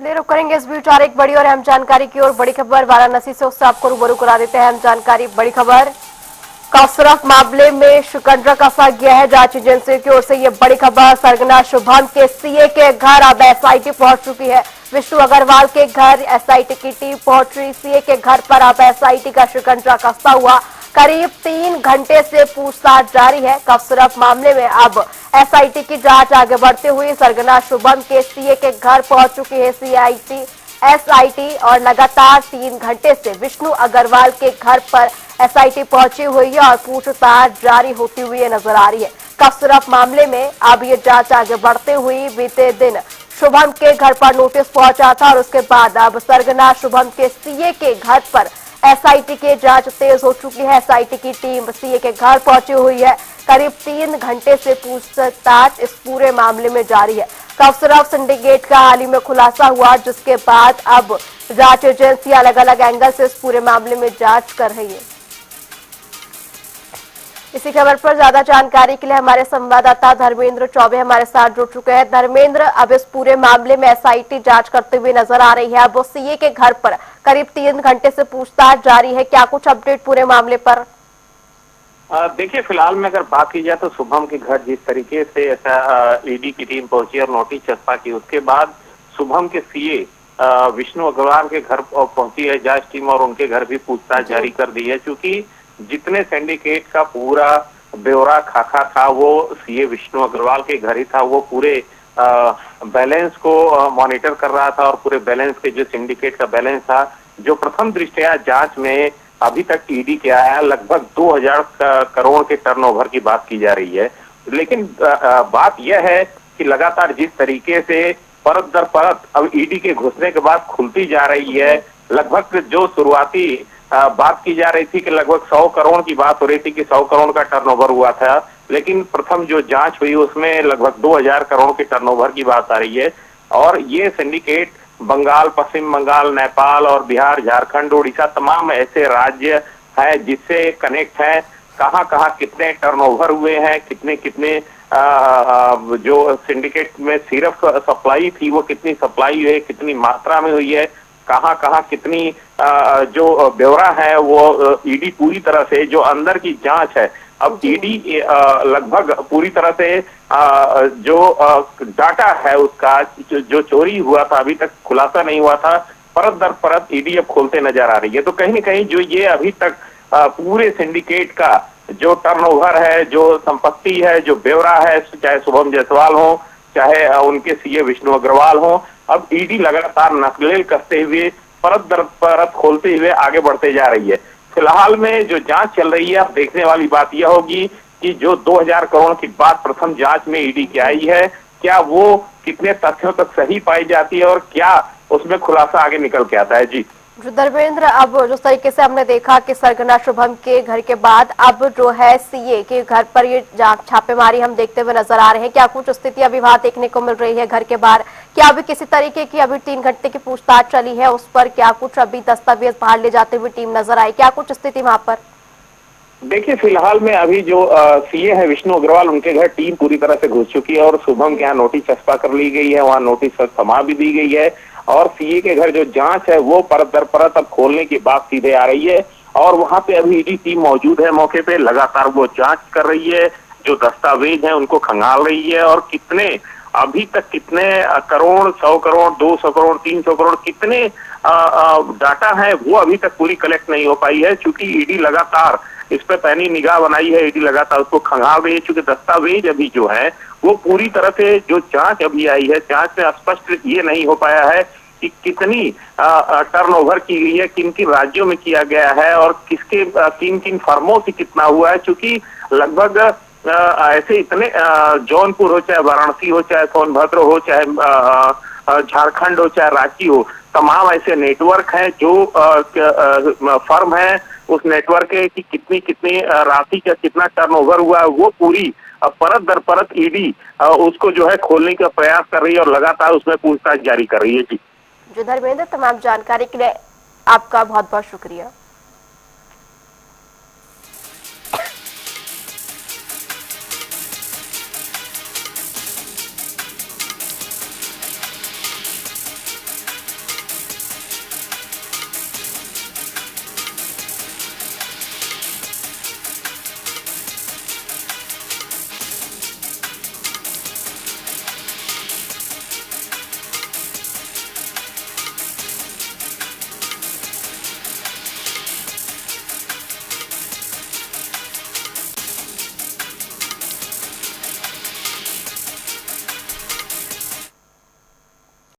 ले रुक करेंगे इस बीच और एक बड़ी और अहम जानकारी की ओर। बड़ी खबर वाराणसी से, उससे आपको रूबरू करा देते हैं। अहम जानकारी, बड़ी खबर कासरफ मामले में शिकंजा कसा गया है जांच एजेंसी की ओर से। ये बड़ी खबर, सरगना शुभम के सीए के घर अब एसआईटी पहुंच चुकी है। विष्णु अग्रवाल के घर एसआईटी की टीम पहुंच रही। सीए के घर पर अब एसआईटी का शिकंजा कसता हुआ करीब 3 घंटे से पूछताछ जारी है। कासरफ मामले में अब एसआईटी की जांच आगे बढ़ते हुए सरगना शुभम के सीए के घर पहुंच चुकी है एसआईटी और लगातार 3 घंटे से विष्णु अग्रवाल के घर पर एसआईटी पहुंची हुई है और पूछताछ जारी होती हुई नजर आ रही है। कासरफ मामले में अब ये जांच आगे बढ़ते हुए बीते दिन शुभम के घर पर नोटिस पहुंचा था और उसके बाद अब सरगना शुभम के सीए के घर पर एसआईटी की जांच तेज हो चुकी है। एसआईटी की टीम सीए के घर पहुंची हुई है। करीब 3 घंटे से पूछताछ इस पूरे मामले में जारी है। कासरफ सिंडिकेट का हाल ही में खुलासा हुआ, जिसके बाद अब जांच एजेंसी अलग अलग एंगल से इस पूरे मामले में जांच कर रही है। इसी खबर पर ज्यादा जानकारी के लिए हमारे संवाददाता धर्मेंद्र चौबे हमारे साथ जुड़ चुके हैं। धर्मेंद्र, अब इस पूरे मामले में एसआईटी जांच करते हुए नजर आ रही है। अब वो सीए के घर पर करीब 3 घंटे से पूछताछ जारी है। क्या कुछ अपडेट पूरे मामले पर? देखिए, फिलहाल में अगर बात की जाए तो शुभम के घर जिस तरीके से ऐसा ईडी की टीम पहुंची और नोटिस चस्पा की, उसके बाद शुभम के सीए विष्णु अग्रवाल के घर पहुंची है जांच टीम और उनके घर भी पूछताछ जारी कर दी है। क्योंकि जितने सिंडिकेट का पूरा ब्यौरा खाका था वो सीए विष्णु अग्रवाल के घर ही था। वो पूरे बैलेंस को मॉनिटर कर रहा था और पूरे बैलेंस के जो सिंडिकेट का बैलेंस था, जो प्रथम दृष्टया जांच में अभी तक ईडी के आया है, लगभग 2000 करोड़ के टर्नओवर की बात की जा रही है। लेकिन बात यह है कि लगातार जिस तरीके से परत दर परत अब ईडी के घुसने के बाद खुलती जा रही है, लगभग जो शुरुआती बात की जा रही थी कि लगभग 100 करोड़ की बात हो रही थी कि 100 करोड़ का टर्नओवर हुआ था, लेकिन प्रथम जो जांच हुई उसमें लगभग 2000 करोड़ के टर्नओवर की बात आ रही है। और ये सिंडिकेट बंगाल, पश्चिम बंगाल, नेपाल और बिहार, झारखंड, उड़ीसा तमाम ऐसे राज्य है जिससे कनेक्ट है। कहां कहां कितने टर्नओवर हुए हैं, कितने कितने जो सिंडिकेट में सिर्फ सप्लाई थी वो कितनी सप्लाई हुई है, कितनी मात्रा में हुई है, कहां कहां कितनी जो ब्यौरा है वो ईडी पूरी तरह से जो अंदर की जांच है, अब ईडी लगभग पूरी तरह से जो डाटा है उसका जो चोरी हुआ था अभी तक खुलासा नहीं हुआ था, परत दर परत ईडी अब खोलते नजर आ रही है। तो कहीं न कहीं जो ये अभी तक पूरे सिंडिकेट का जो टर्नओवर है, जो संपत्ति है, जो ब्यौरा है, चाहे शुभम जायसवाल हो, चाहे उनके सीए विष्णु अग्रवाल हो, अब ईडी लगातार नकेल कसते हुए परत दर परत खोलते हुए आगे बढ़ते जा रही है। फिलहाल में जो जांच चल रही है, अब देखने वाली बात यह होगी कि जो 2000 करोड़ की बात प्रथम जांच में ईडी की आई है, क्या वो कितने तथ्यों तक सही पाई जाती है और क्या उसमें खुलासा आगे निकल के आता है। जी धर्मेंद्र, अब जिस तरीके से हमने देखा कि सरगना शुभम के घर के बाद अब जो है सीए के घर पर ये छापेमारी हम देखते हुए नजर आ रहे हैं, क्या कुछ स्थिति अभी वहां देखने को मिल रही है घर के बाहर? क्या अभी किसी तरीके की अभी 3 घंटे की पूछताछ चली है, उस पर क्या कुछ अभी दस्तावेज बाहर ले जाते हुए टीम नजर आई? क्या कुछ स्थिति वहां पर? देखिए, फिलहाल में अभी जो सीए है विष्णु अग्रवाल, उनके घर टीम पूरी तरह से घुस चुकी है और शुभम के यहाँ नोटिस चस्पा कर ली गई है, वहाँ नोटिस थमा भी दी गई है और सीए के घर जो जांच है वो परत दर परत अब खोलने की बात सीधे आ रही है और वहां पे अभी ईडी टीम मौजूद है मौके पे, लगातार वो जांच कर रही है, जो दस्तावेज है उनको खंगाल रही है और कितने अभी तक कितने करोड़, 100 करोड़, 200 करोड़, 300 करोड़ कितने डाटा है वो अभी तक पूरी कलेक्ट नहीं हो पाई है। क्योंकि ईडी लगातार इस पे पैनी निगाह बनाई है, ईडी लगातार उसको खंगाल रही है। चूंकि दस्तावेज अभी जो है वो पूरी तरह से जो जांच अभी आई है, जांच में स्पष्ट ये नहीं हो पाया है कि कितनी टर्नओवर की गई है, किन किन राज्यों में किया गया है और किसके किन किन फर्मों से कितना हुआ है। चूंकि लगभग ऐसे इतने जौनपुर हो, चाहे वाराणसी हो, चाहे सोनभद्र हो, चाहे झारखंड हो, चाहे रांची हो, तमाम ऐसे नेटवर्क हैं जो फर्म है उस नेटवर्क के कि कितनी कितनी राशि का कितना टर्नओवर हुआ है वो पूरी परत दर परत ईडी उसको जो है खोलने का प्रयास कर रही है और लगातार उसमें पूछताछ जारी कर रही है। जी धर्मेंद्र, तमाम जानकारी के लिए आपका बहुत बहुत शुक्रिया।